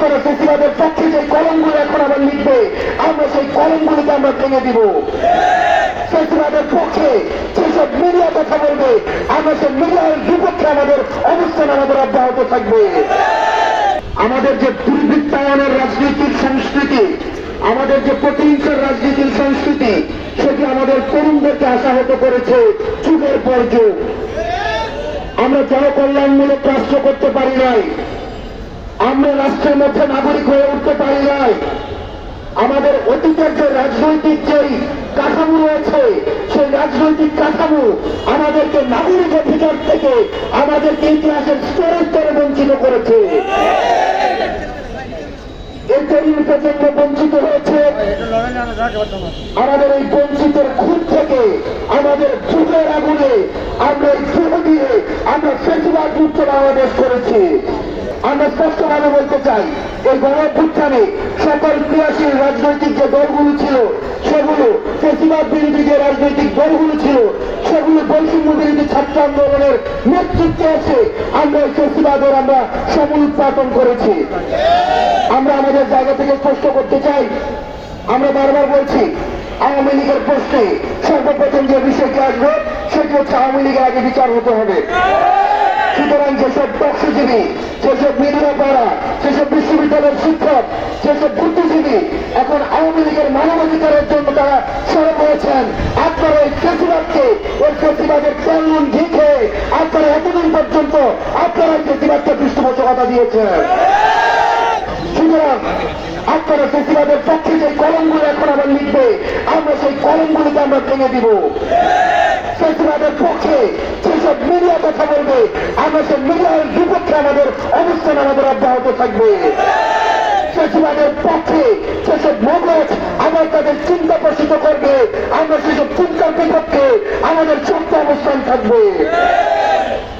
আপনারা ফেসিবাদের পক্ষে যে কলমগুলো এখন আবার লিখবে, আমরা সেই কলমগুলিকে আমরা ভেঙে দিব। ফেসিবাদের পক্ষে যেসব মিডিয়া কথা বলবে, আমরা সেই মিডিয়ার বিপক্ষে আমাদের অবস্থান আমাদের অব্যাহত থাকবে। আমাদের যে দুর্বৃত্তায়নের রাজনীতির সংস্কৃতি, আমাদের যে প্রতিহিংসার রাজনীতির সংস্কৃতি, সেটি আমাদের তরুণদেরকে আশাহত করেছে যুগের পর যুগ। আমরা জনকল্যাণমূলক রাষ্ট্র করতে পারি নাই, আমরা রাষ্ট্রের মধ্যে নাগরিক হয়ে উঠতে পারি নাই। আমাদের অতীতের যে রাজনৈতিক যেই কাঠামো রয়েছে, সেই রাজনৈতিক কাঠামো আমাদেরকে নাগরিক অধিকার থেকে আমাদেরকে ইতিহাসের স্তরে স্তরে বঞ্চিত করেছে। এই তরুণ প্রজন্ম বঞ্চিত হয়েছে। আমাদের এই বঞ্চিতের খুঁত থেকে আমাদের যুগের আগুনে আমরা এই যুগ দিয়ে আমরা ফেসিবাদ মুক্ত বাংলাদেশ করেছি। আমরা স্পষ্টভাবে বলতে চাই, এই গণঅভ্যুত্থানে সকল ক্রিয়াশীল রাজনৈতিক যে দলগুলো ছিল, সেগুলো ফেসিবাদ বিরোধী যে রাজনৈতিক দলগুলো ছিল, সেগুলো বৈষম্য বিরোধী ছাত্র আন্দোলনের নেতৃত্বে এসে আমরা এই ফেসিবাদের আমরা সমূল উৎপাদন করেছি। আমরা আমাদের জায়গা থেকে স্পষ্ট করতে চাই, আমরা বারবার বলছি, আওয়ামী লীগের প্রশ্নে সর্বপ্রথম যে বিষয়টি আসবে সেটি হচ্ছে আওয়ামী লীগের আগে বিচার হতে হবে। সুতরাং যেসব পক্ষজীবী, যেসব মিডিয়া পাড়া, যেসব বিশ্ববিদ্যালয়ের শিক্ষক, যেসব বুদ্ধিজীবী এখন আওয়ামী লীগের মানবাধিকারের জন্য তারা সরব হয়েছেন, আপনারা এই ফেসিবাদকে, ওই ফেসিবাদের তেলুন ঘিকে আপনারা এতদিন পর্যন্ত আপনারা এই ফেসিবাদকে পৃষ্ঠপোষকতা দিয়েছেন। সুতরাং আপনারা ফেসিবাদের পক্ষে যে কলমগুলো এখন আবার লিখবে, আমরা সেই কলমগুলিকে আমরা ভেঙে দিব। ফেসিবাদের পক্ষে যেসব মিডিয়া কথা বলবে, আমরা সেই মিডিয়ার বিপক্ষে আমাদের অবস্থান আমাদের অব্যাহত থাকবে। ফেসিবাদের পক্ষে যেসব মগজ আবার তাদের চিন্তা পোষিত করবে, আমরা সেসব চিন্তার বিপক্ষে আমাদের শক্ত অবস্থান থাকবে।